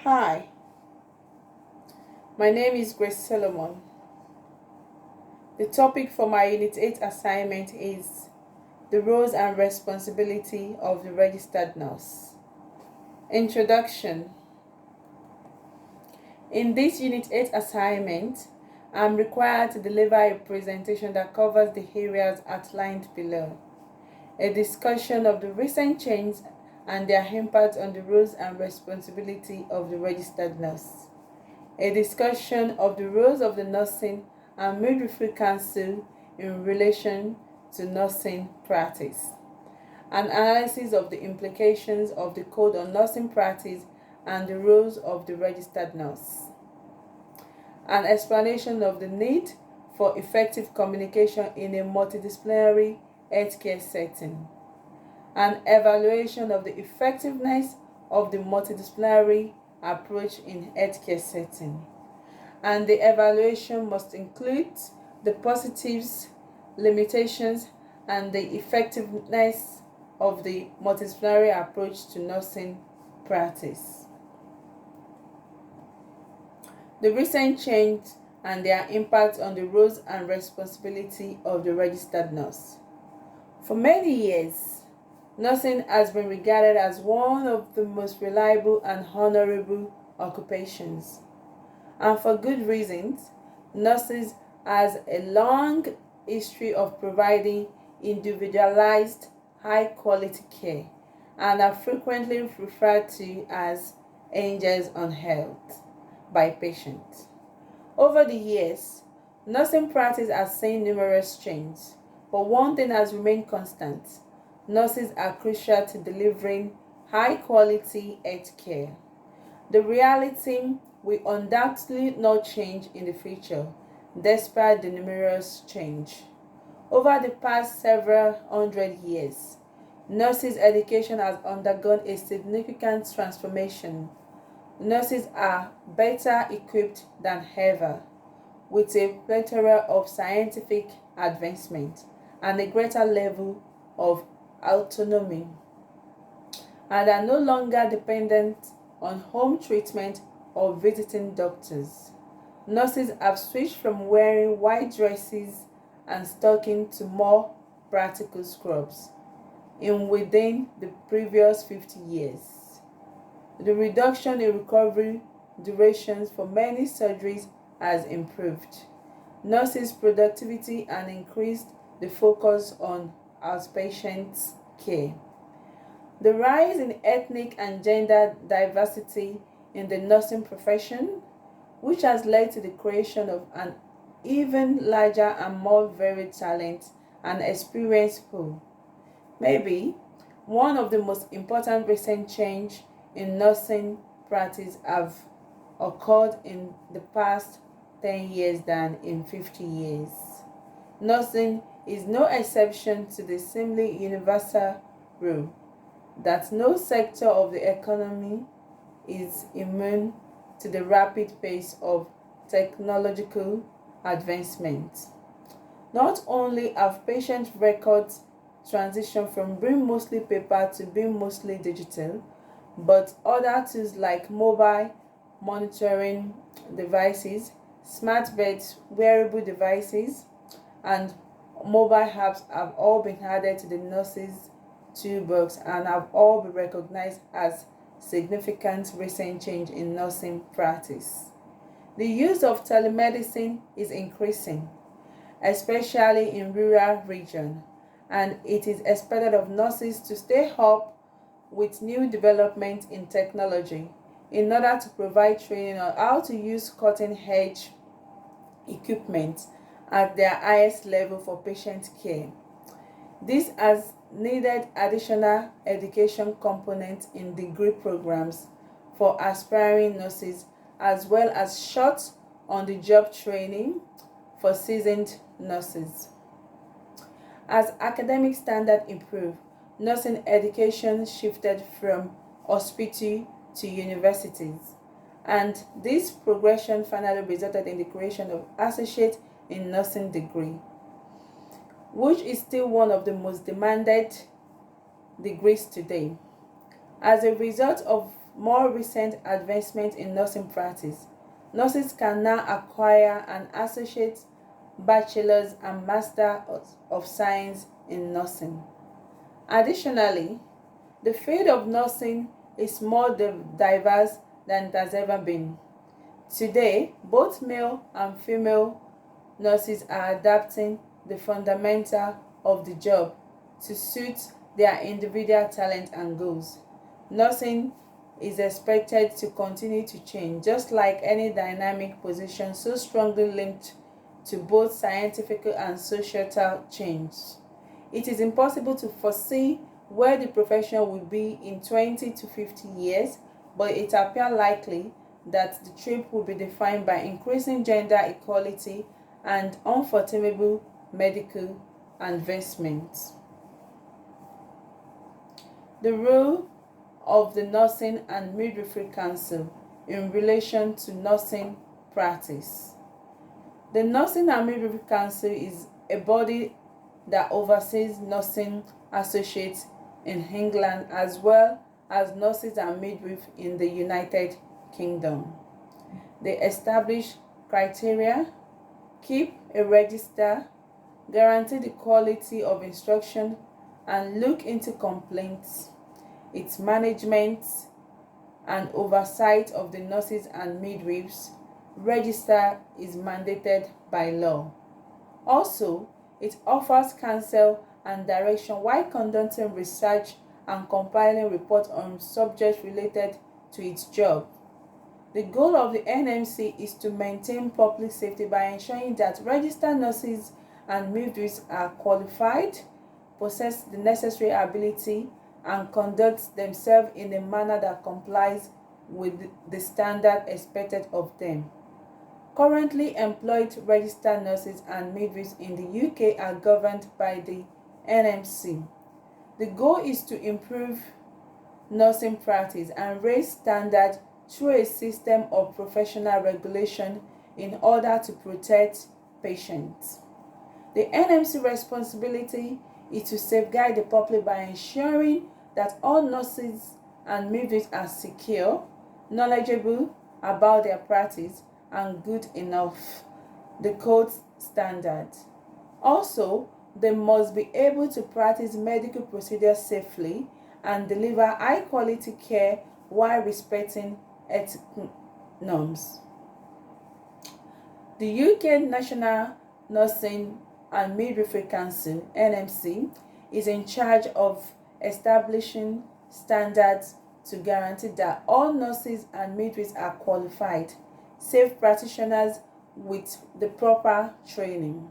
Hi, my name is Grace Solomon. The topic for my Unit 8 assignment is the roles and responsibility of the registered nurse. Introduction. In this Unit 8 assignment, I'm required to deliver a presentation that covers the areas outlined below. A discussion of the recent changes and their impact on the roles and responsibility of the registered nurse. A discussion of the roles of the Nursing and Midwifery Council in relation to nursing practice. An analysis of the implications of the Code on Nursing Practice and the roles of the registered nurse. An explanation of the need for effective communication in a multidisciplinary healthcare setting. An evaluation of the effectiveness of the multidisciplinary approach in healthcare setting. And the evaluation must include the positives, limitations, and the effectiveness of the multidisciplinary approach to nursing practice. The recent change and their impact on the roles and responsibility of the registered nurse. For many years, nursing has been regarded as one of the most reliable and honorable occupations. And for good reasons. Nurses has a long history of providing individualized, high-quality care and are frequently referred to as angels on earth by patients. Over the years, nursing practice has seen numerous changes, but one thing has remained constant. Nurses are crucial to delivering high-quality health care. The reality will undoubtedly not change in the future, despite the numerous change. Over the past several hundred years, nurses' education has undergone a significant transformation. Nurses are better equipped than ever, with a plethora of scientific advancement and a greater level of autonomy, and are no longer dependent on home treatment or visiting doctors. Nurses have switched from wearing white dresses and stockings to more practical scrubs in within the previous 50 years. The reduction in recovery durations for many surgeries has improved nurses' productivity and increased the focus on outpatient care. The rise in ethnic and gender diversity in the nursing profession, which has led to the creation of an even larger and more varied talent and experience pool. Maybe one of the most important recent change in nursing practice have occurred in the past 10 years than in 50 years. Nursing is no exception to the seemingly universal rule that no sector of the economy is immune to the rapid pace of technological advancement. Not only have patient records transitioned from being mostly paper to being mostly digital, but other tools like mobile monitoring devices, smart beds, wearable devices, and mobile apps have all been added to the nurses' toolbox and have all been recognized as significant recent change in nursing practice. The use of telemedicine is increasing, especially in rural regions, and it is expected of nurses to stay up with new development in technology in order to provide training on how to use cutting-edge equipment at their highest level for patient care. This has needed additional education components in degree programs for aspiring nurses as well as short on-the-job training for seasoned nurses. As academic standards improved, nursing education shifted from hospital to universities, and this progression finally resulted in the creation of Associate in Nursing degree, which is still one of the most demanded degrees today. As a result of more recent advancement in nursing practice, nurses can now acquire an associate, bachelor's, and master of science in nursing. Additionally, the field of nursing is more diverse than it has ever been. Today, both male and female nurses are adapting the fundamental of the job to suit their individual talent and goals. Nursing is expected to continue to change, just like any dynamic position so strongly linked to both scientific and societal change. It is impossible to foresee where the profession will be in 20 to 50 years, but it appears likely that the trip will be defined by increasing gender equality and unfathomable medical advancements. The role of the Nursing and Midwifery Council in relation to nursing practice. The Nursing and Midwifery Council is a body that oversees nursing associates in England as well as nurses and midwives in the United Kingdom. They establish criteria, keep a register, guarantee the quality of instruction, and look into complaints. Its management and oversight of the nurses and midwives register is mandated by law. Also, it offers counsel and direction while conducting research and compiling reports on subjects related to its job. The goal of the NMC is to maintain public safety by ensuring that registered nurses and midwives are qualified, possess the necessary ability, and conduct themselves in a manner that complies with the standard expected of them. Currently employed registered nurses and midwives in the UK are governed by the NMC. The goal is to improve nursing practice and raise standards through a system of professional regulation in order to protect patients. The NMC responsibility is to safeguard the public by ensuring that all nurses and midwives are secure, knowledgeable about their practice, and good enough, the code standard. Also, they must be able to practice medical procedures safely and deliver high quality care while respecting ethical norms. The UK National Nursing and Midwifery Council (NMC) is in charge of establishing standards to guarantee that all nurses and midwives are qualified, safe practitioners with the proper training.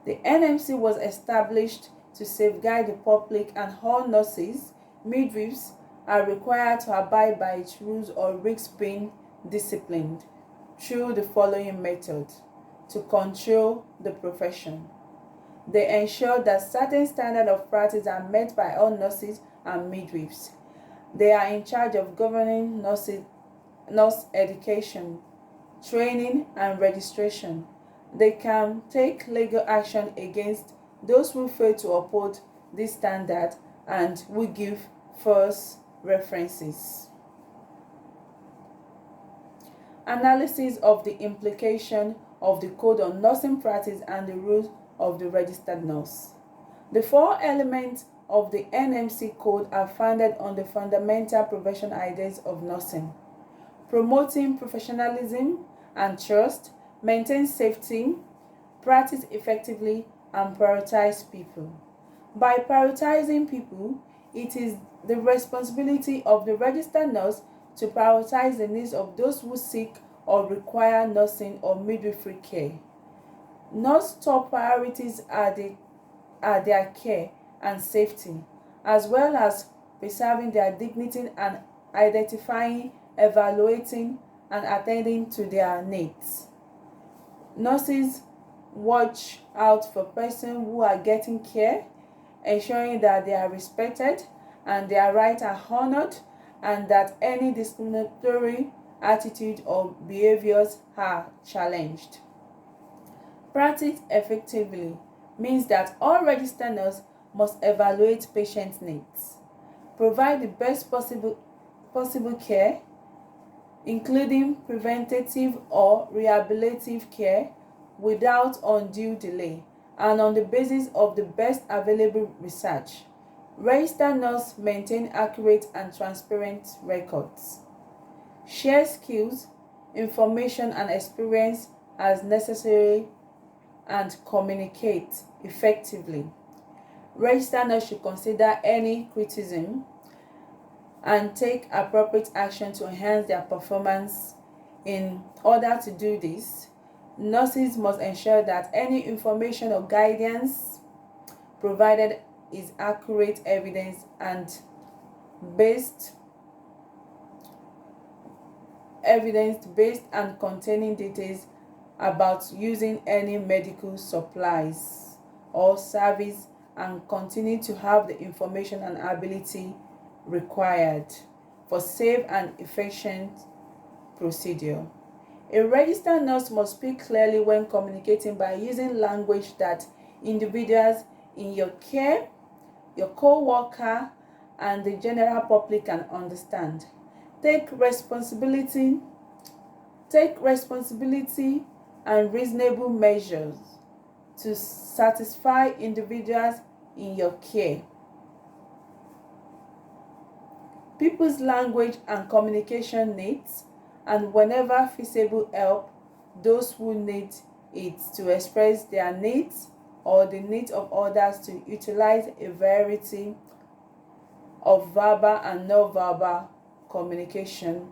The NMC was established to safeguard the public, and all nurses, midwives are required to abide by its rules or risk being disciplined through the following methods to control the profession. They ensure that certain standards of practice are met by all nurses and midwives. They are in charge of governing nurse education, training, and registration. They can take legal action against those who fail to uphold this standard and who give false references. Analysis of the implication of the Code on Nursing Practice and the rules of the registered nurse. The four elements of the NMC Code are founded on the fundamental professional ideas of nursing: promoting professionalism and trust, maintain safety, practice effectively, and prioritize people. By prioritizing people, it is the responsibility of the registered nurse to prioritize the needs of those who seek or require nursing or midwifery care. Nurse top priorities are their care and safety, as well as preserving their dignity and identifying, evaluating, and attending to their needs. Nurses watch out for persons who are getting care, ensuring that they are respected and their rights are honored, and that any discriminatory attitude or behaviors are challenged. Practice effectively means that all registered nurses must evaluate patient needs, provide the best possible possible care, including preventative or rehabilitative care, without undue delay and on the basis of the best available research. Registered nurses maintain accurate and transparent records, share skills, information, and experience as necessary, and communicate effectively. Registered nurses should consider any criticism and take appropriate action to enhance their performance. In order to do this, nurses must ensure that any information or guidance provided is accurate, evidence and based and containing details about using any medical supplies or service, and continue to have the information and ability required for safe and efficient procedure. A registered nurse must speak clearly when communicating by using language that individuals in your care, your co-worker, and the general public can understand. Take responsibility and reasonable measures to satisfy individuals in your care. People's language and communication needs, and whenever feasible, help those who need it to express their needs or the needs of others, to utilize a variety of verbal and non-verbal communication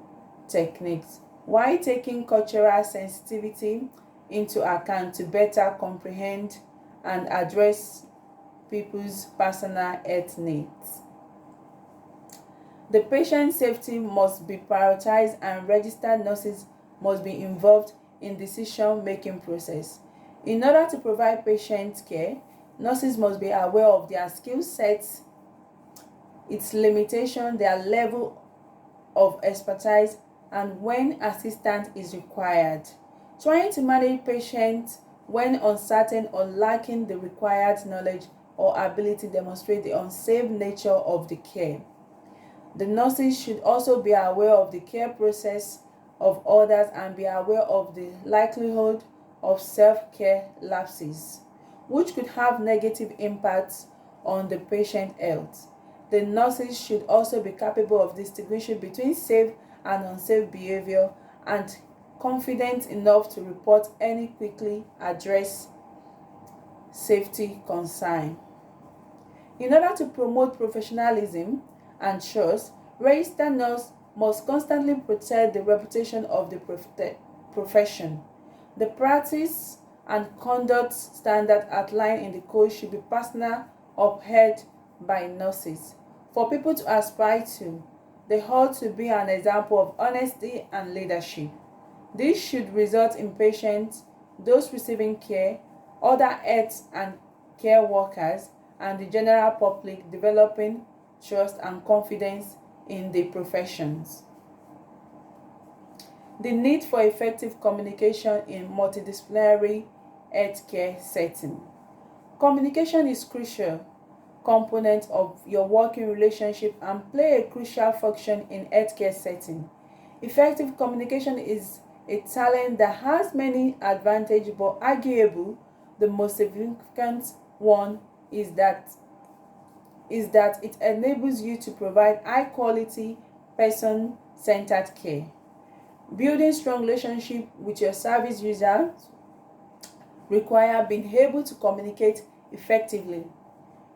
techniques, while taking cultural sensitivity into account to better comprehend and address people's personal health needs. The patient safety must be prioritized, and registered nurses must be involved in decision-making process. In order to provide patient care, nurses must be aware of their skill sets, its limitation, their level of expertise, and when assistance is required. Trying to manage patients when uncertain or lacking the required knowledge or ability demonstrates the unsafe nature of the care. The nurses should also be aware of the care process of others and be aware of the likelihood of self-care lapses, which could have negative impacts on the patient health. The nurses should also be capable of distinguishing between safe and unsafe behavior and confident enough to report any quickly address safety concern. In order to promote professionalism and trust, registered nurses must constantly protect the reputation of the profession. The practice and conduct standards outlined in the code should be personally upheld by nurses. For people to aspire to, they ought to be an example of honesty and leadership. This should result in patients, those receiving care, other health and care workers, and the general public developing trust and confidence in the professions. The need for effective communication in multidisciplinary healthcare setting. Communication is crucial component of your working relationship and play a crucial function in healthcare setting. Effective communication is a talent that has many advantages, but arguably the most significant one is that it enables you to provide high quality, person-centered care. Building strong relationship with your service users require being able to communicate effectively.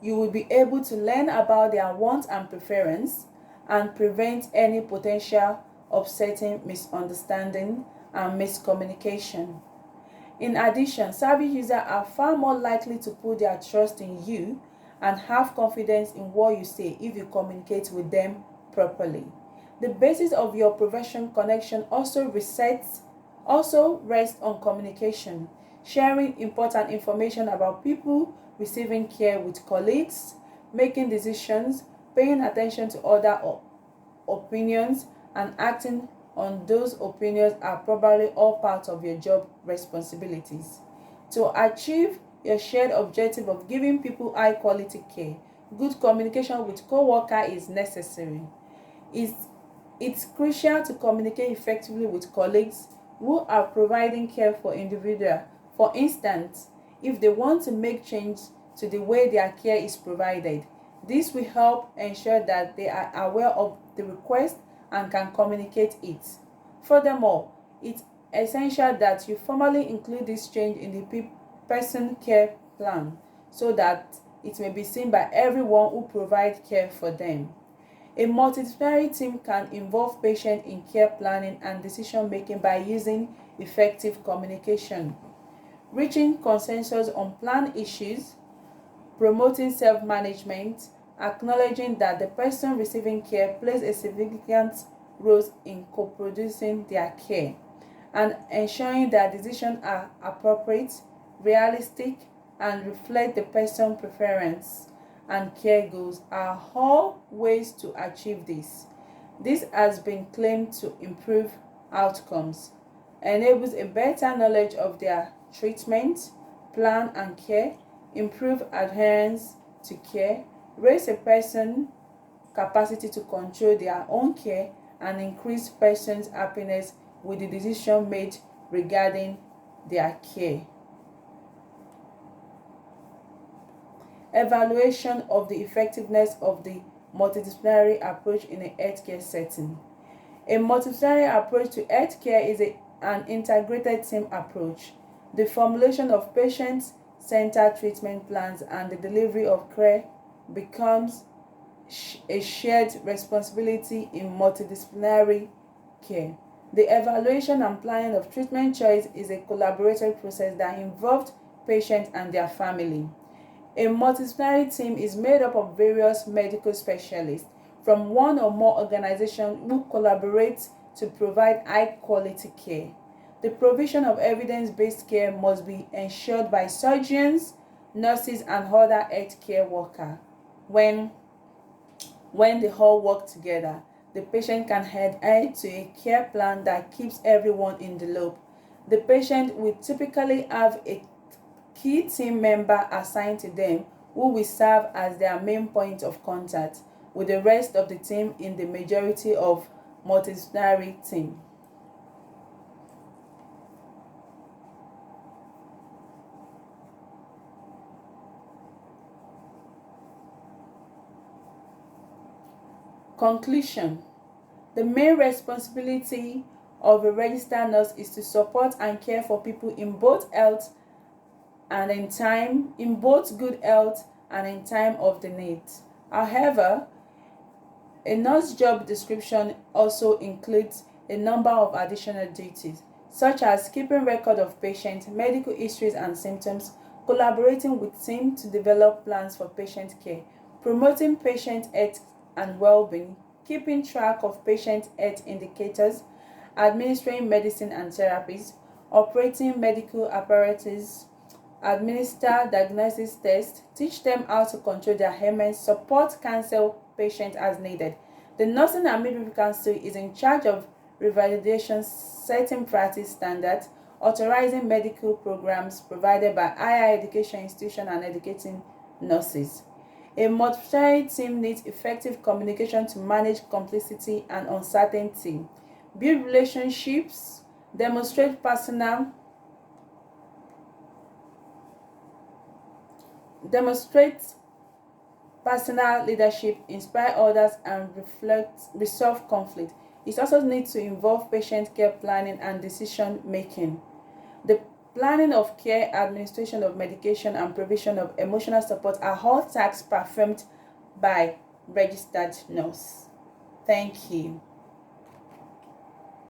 You will be able to learn about their wants and preferences and prevent any potential upsetting misunderstanding and miscommunication. In addition, service users are far more likely to put their trust in you and have confidence in what you say if you communicate with them properly. The basis of your profession connection also rests on communication, sharing important information about people, receiving care with colleagues, making decisions, paying attention to other opinions, and acting on those opinions are probably all part of your job responsibilities. To achieve your shared objective of giving people high quality care, good communication with co-worker is necessary. It's crucial to communicate effectively with colleagues who are providing care for individuals. For instance, if they want to make change to the way their care is provided, this will help ensure that they are aware of the request and can communicate it. Furthermore, it's essential that you formally include this change in the person care plan so that it may be seen by everyone who provides care for them. A multidisciplinary team can involve patients in care planning and decision making by using effective communication, reaching consensus on plan issues, promoting self-management, acknowledging that the person receiving care plays a significant role in co-producing their care, and ensuring that decisions are appropriate, realistic, and reflect the person's preference and care goals are all ways to achieve this. This has been claimed to improve outcomes, enables a better knowledge of their treatment, plan and care, improve adherence to care, raise a person's capacity to control their own care, and increase person's happiness with the decision made regarding their care. Evaluation of the effectiveness of the multidisciplinary approach in a healthcare setting. A multidisciplinary approach to healthcare is an integrated team approach. The formulation of patient-centered treatment plans and the delivery of care becomes a shared responsibility in multidisciplinary care. The evaluation and planning of treatment choice is a collaborative process that involves patients and their family. A multidisciplinary team is made up of various medical specialists from one or more organizations who collaborate to provide high-quality care. The provision of evidence-based care must be ensured by surgeons, nurses, and other healthcare workers. When they all work together, the patient can adhere to a care plan that keeps everyone in the loop. The patient will typically have a key team member assigned to them who will serve as their main point of contact with the rest of the team in the majority of multidisciplinary teams. Conclusion. The main responsibility of a registered nurse is to support and care for people in both good health and in time of the need. However, a nurse job description also includes a number of additional duties, such as keeping record of patient medical histories and symptoms, collaborating with teams to develop plans for patient care, promoting patient health and well-being, keeping track of patient health indicators, administering medicine and therapies, operating medical apparatus, administer diagnosis tests, teach them how to control their ailments, support counsel patients as needed. The Nursing and Midwifery Council is in charge of revalidation, setting practice standards, authorizing medical programs provided by higher education institutions and educating nurses. A multidisciplinary team needs effective communication to manage complexity and uncertainty, build relationships, demonstrate personal leadership, inspire others, and resolve conflict. It also needs to involve patient care planning and decision making. The planning of care, administration of medication, and provision of emotional support are all tasks performed by registered nurse. Thank you.